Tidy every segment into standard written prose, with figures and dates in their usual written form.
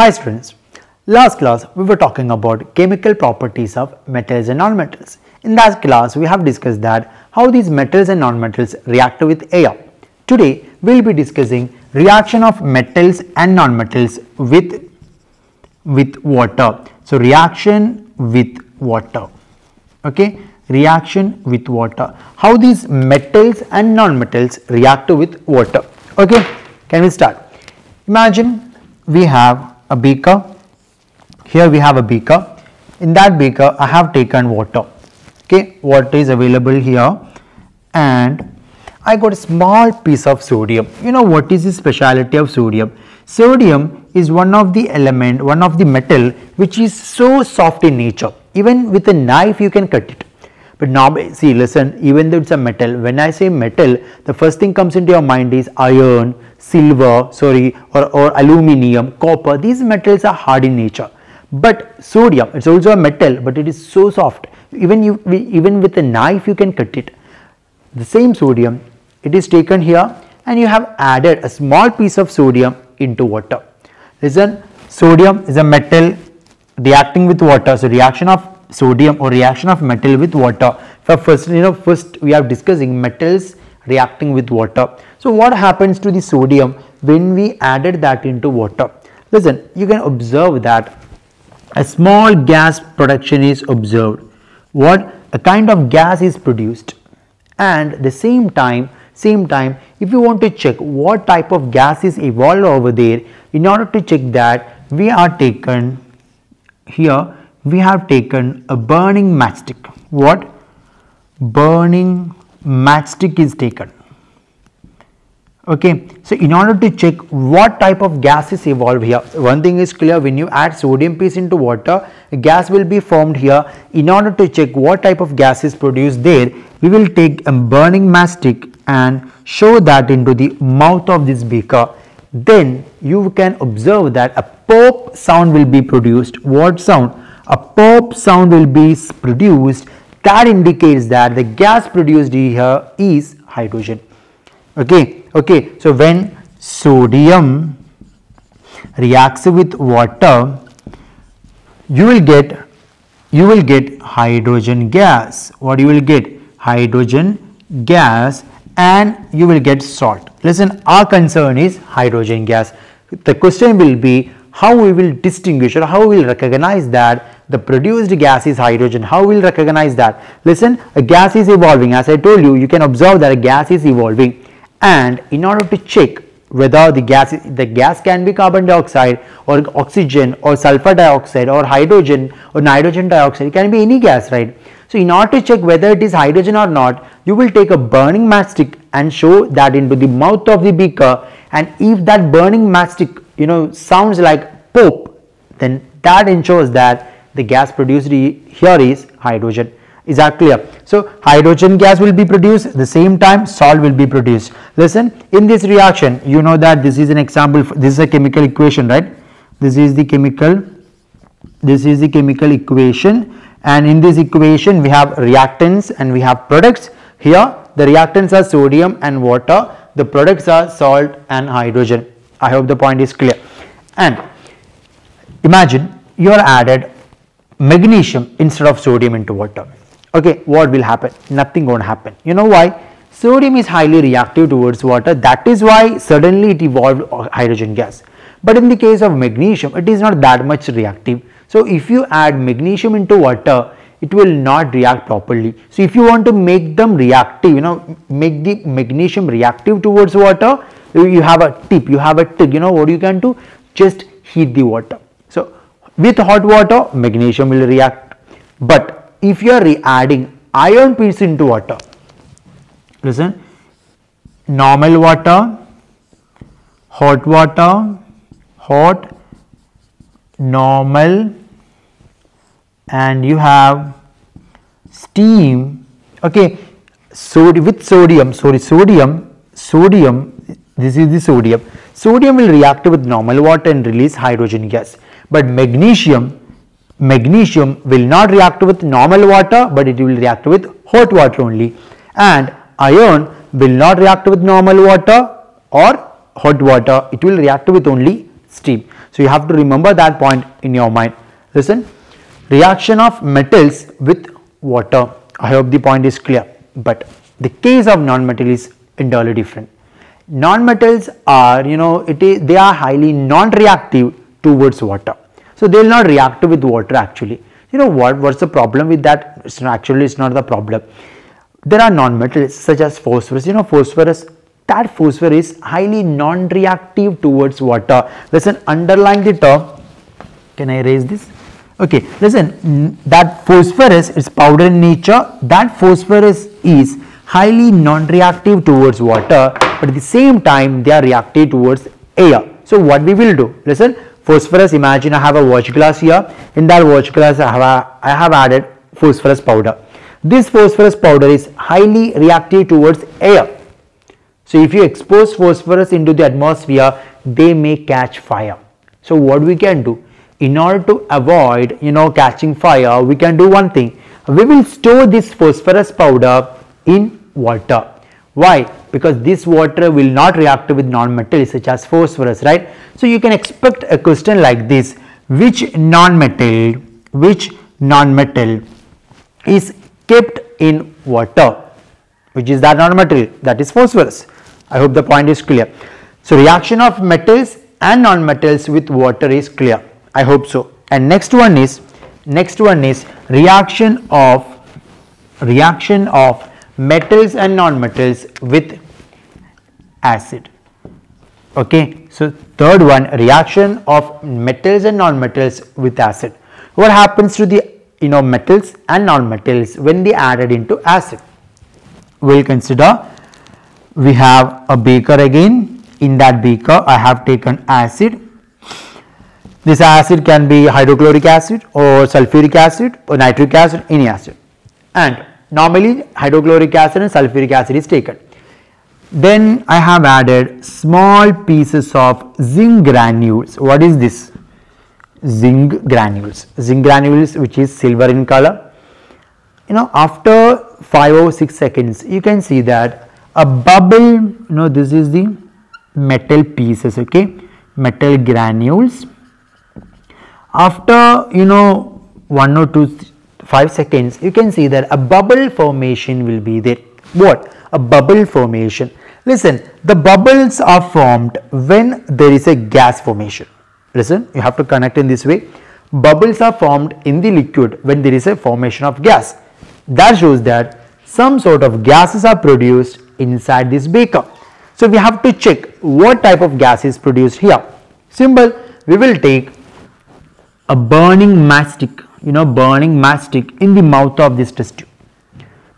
Hi students, last class we were talking about chemical properties of metals and nonmetals. In that class we have discussed that how these metals and nonmetals react with air. Today we will be discussing reaction of metals and nonmetals with water. So reaction with water, okay, reaction with water, how these metals and nonmetals react with water. Okay, can we start? Imagine we have a beaker. Here we have a beaker. In that beaker I have taken water. Okay, water is available here and I got a small piece of sodium. You know what is the speciality of sodium? Sodium is one of the element, one of the metal which is so soft in nature. Even with a knife you can cut it. But now see, listen, even though it's a metal, when I say metal, the first thing comes into your mind is iron, silver, or aluminium, copper. These metals are hard in nature. But sodium, it's also a metal, but it is so soft. Even with a knife you can cut it. The same sodium, it is taken here and you have added a small piece of sodium into water. Listen, sodium is a metal reacting with water. So reaction of sodium or reaction of metal with water. First we are discussing metals reacting with water. So what happens to the sodium when we added that into water? Listen, you can observe that a small gas production is observed. What a kind of gas is produced, and the same time if you want to check what type of gas is evolved over there, in order to check that we are taken here, we have taken a burning matchstick. What? Burning matchstick is taken. Okay, so in order to check what type of gas is evolved here, one thing is clear: when you add sodium piece into water, a gas will be formed here. In order to check what type of gas is produced there, we will take a burning matchstick and show that into the mouth of this beaker. Then you can observe that a pop sound will be produced. What sound? A pop sound will be produced. That indicates that the gas produced here is hydrogen. Okay, so when sodium reacts with water, you will get hydrogen gas. What you will get? Hydrogen gas, and you will get salt. Listen, our concern is hydrogen gas. The question will be how we will distinguish or how we will recognize that the produced gas is hydrogen. How we will recognize that? Listen, a gas is evolving. As I told you, you can observe that a gas is evolving, and in order to check whether the gas can be carbon dioxide or oxygen or sulfur dioxide or hydrogen or nitrogen dioxide, it can be any gas, right? So in order to check whether it is hydrogen or not, you will take a burning matchstick and show that into the mouth of the beaker, and if that burning matchstick sounds like pop, then that ensures that the gas produced here is hydrogen. Is that clear? So hydrogen gas will be produced, the same time salt will be produced. Listen, in this reaction, you know that this is an example, this is a chemical equation, right? This is the chemical equation, and in this equation we have reactants and we have products. Here the reactants are sodium and water, the products are salt and hydrogen. I hope the point is clear. And imagine you are added magnesium instead of sodium into water. Okay, what will happen? Nothing going to happen. You know why? Sodium is highly reactive towards water. That is why suddenly it evolved hydrogen gas. But in the case of magnesium, it is not that much reactive. So if you add magnesium into water, it will not react properly. So if you want to make them reactive, make the magnesium reactive towards water, you have a tip, what you can do? Just heat the water. So with hot water, magnesium will react. But if you are adding iron piece into water, listen, normal water, hot water, hot, normal, and you have steam. Okay, so with sodium, this is the sodium. Sodium will react with normal water and release hydrogen gas. But magnesium will not react with normal water, but it will react with hot water only. And iron will not react with normal water or hot water, it will react with only steam. So you have to remember that point in your mind. Listen, reaction of metals with water. I hope the point is clear. But the case of non-metal is entirely different. Non-metals are, they are highly non-reactive towards water. So they will not react with water actually. You know what's the problem with that? It's not the problem. There are non-metals such as phosphorus. That phosphorus is highly non-reactive towards water. Listen, underline the term. Can I erase this? Okay, listen, that phosphorus is powder in nature. That phosphorus is highly non-reactive towards water, but at the same time they are reactive towards air. So what we will do? Listen, phosphorus, imagine I have a watch glass here. In that watch glass I have added phosphorus powder. This phosphorus powder is highly reactive towards air. So if you expose phosphorus into the atmosphere, they may catch fire. So what we can do? In order to avoid catching fire, we can do one thing. We will store this phosphorus powder in water. Why? Because this water will not react with non-metals such as phosphorus, right? So you can expect a question like this: which non-metal is kept in water? Which is that non-metal? That is phosphorus. I hope the point is clear. So reaction of metals and non-metals with water is clear. I hope so. And next one is reaction of metals and non-metals with acid. Okay, so third one, reaction of metals and non-metals with acid. What happens to the metals and non-metals when they added into acid? We'll consider, we have a beaker again. In that beaker I have taken acid. This acid can be hydrochloric acid or sulfuric acid or nitric acid, any acid. And normally hydrochloric acid and sulfuric acid is taken. Then I have added small pieces of zinc granules. What is this? Zinc granules. Zinc granules, which is silver in color. After 5 or 6 seconds, you can see that a bubble, this is the metal pieces, okay, metal granules. After 1 or 2 5 seconds, you can see that a bubble formation will be there. What? A bubble formation. Listen, the bubbles are formed when there is a gas formation. Listen, you have to connect in this way. Bubbles are formed in the liquid when there is a formation of gas. That shows that some sort of gases are produced inside this beaker. So we have to check what type of gas is produced here. Simple. We will take a burning mastic, burning mastic in the mouth of this test tube.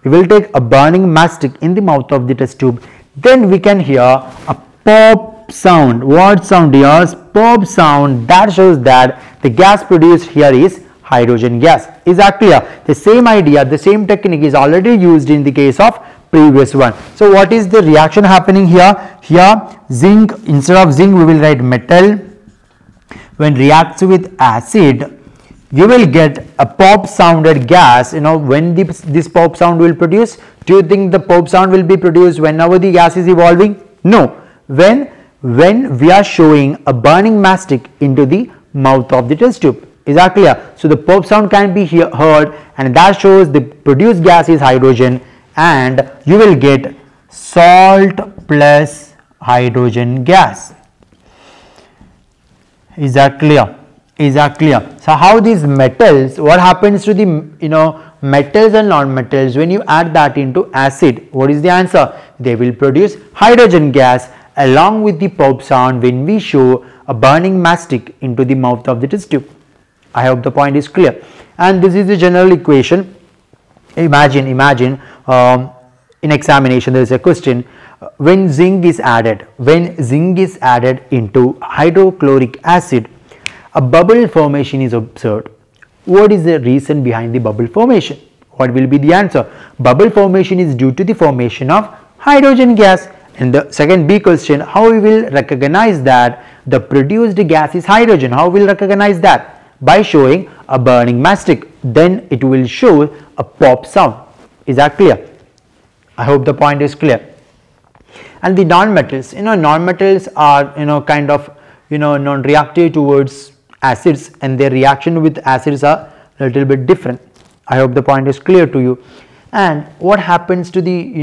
We will take a burning mastic in the mouth of the test tube. Then we can hear a pop sound. What sound here? Pop sound. That shows that the gas produced here is hydrogen gas. Is that clear? The same idea, the same technique is already used in the case of previous one. So what is the reaction happening here? Here zinc, instead of zinc we will write metal. When reacts with acid, you will get a pop sounded gas. When this pop sound will produce, do you think the pop sound will be produced whenever the gas is evolving? No. When we are showing a burning mastic into the mouth of the test tube. Is that clear? So the pop sound can be heard, and that shows the produced gas is hydrogen, and you will get salt plus hydrogen gas. Is that clear? Is that clear? So how these metals, what happens to the metals and non-metals when you add that into acid? What is the answer? They will produce hydrogen gas along with the pop sound when we show a burning mastic into the mouth of the test tube. I hope the point is clear. And this is the general equation. Imagine in examination there is a question, when zinc is added into hydrochloric acid, a bubble formation is observed. What is the reason behind the bubble formation? What will be the answer? Bubble formation is due to the formation of hydrogen gas. And the second B question, how we will recognize that the produced gas is hydrogen? How we will recognize that? By showing a burning mastic. Then it will show a pop sound. Is that clear? I hope the point is clear. And the non-metals, non-metals are kind of non-reactive towards acids, and their reaction with acids are a little bit different. I hope the point is clear to you. And what happens to the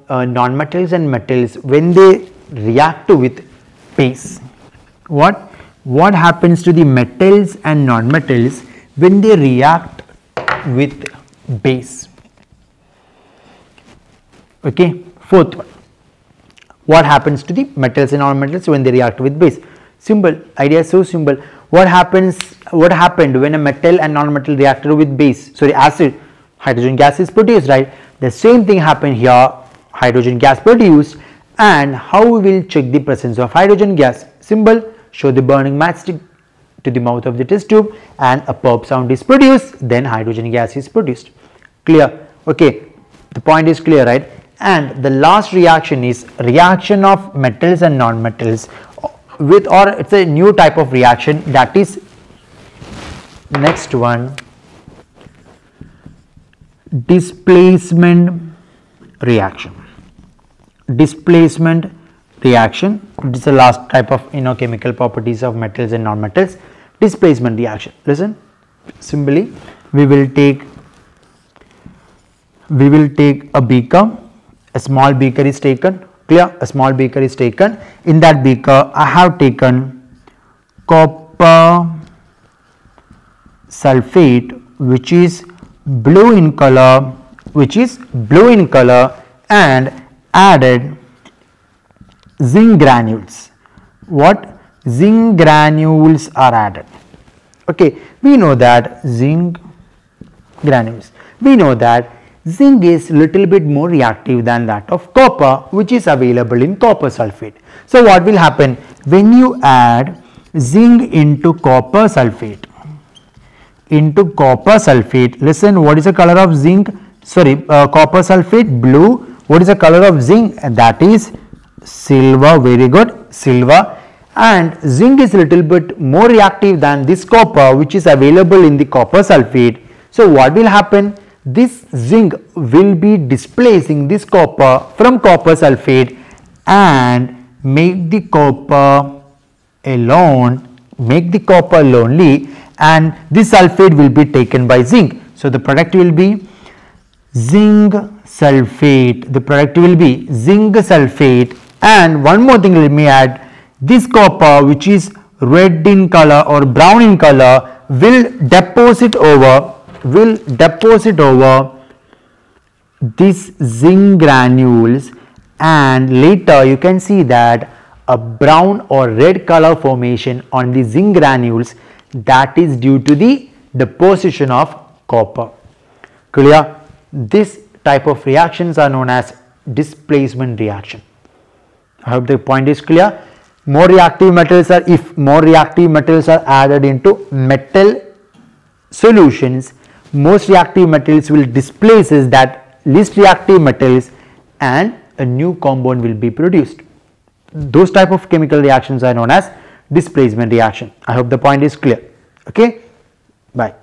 non-metals and metals when they react with base? What happens to the metals and non-metals when they react with base? Okay, fourth one. What happens to the metals and non-metals when they react with base? Simple, idea is so simple. What happened when a metal and non-metal reacted with acid? Hydrogen gas is produced, right? The same thing happened here, hydrogen gas produced. And how we will check the presence of hydrogen gas? Simple, show the burning matchstick to the mouth of the test tube and a pop sound is produced, then hydrogen gas is produced. Clear? Okay, the point is clear, right? And the last reaction is reaction of metals and non-metals with, or it's a new type of reaction, that is next one, displacement reaction. Displacement reaction, this is the last type of chemical properties of metals and non-metals. Displacement reaction. Listen, simply we will take a beaker, a small beaker is taken. Clear? A small beaker is taken. In that beaker I have taken copper sulfate, which is blue in color, and added zinc granules. What? Zinc granules are added. Okay, we know that zinc granules. We know that zinc is little bit more reactive than that of copper, which is available in copper sulfate. So what will happen when you add zinc into copper sulfate? Listen, what is the color of zinc? Copper sulfate, blue. What is the color of zinc? That is silver. Very good, silver. And zinc is little bit more reactive than this copper, which is available in the copper sulfate. So what will happen? This zinc will be displacing this copper from copper sulfate and make the copper lonely, and this sulfate will be taken by zinc. So the product will be zinc sulfate. And one more thing, let me add, this copper, which is red in color or brown in color, will deposit over this zinc granules, and later you can see that a brown or red color formation on the zinc granules, that is due to the deposition of copper. Clear? This type of reactions are known as displacement reaction. I hope the point is clear. If more reactive metals are added into metal solutions, most reactive metals will displace that least reactive metals and a new compound will be produced. Those type of chemical reactions are known as displacement reaction. I hope the point is clear. Okay, bye.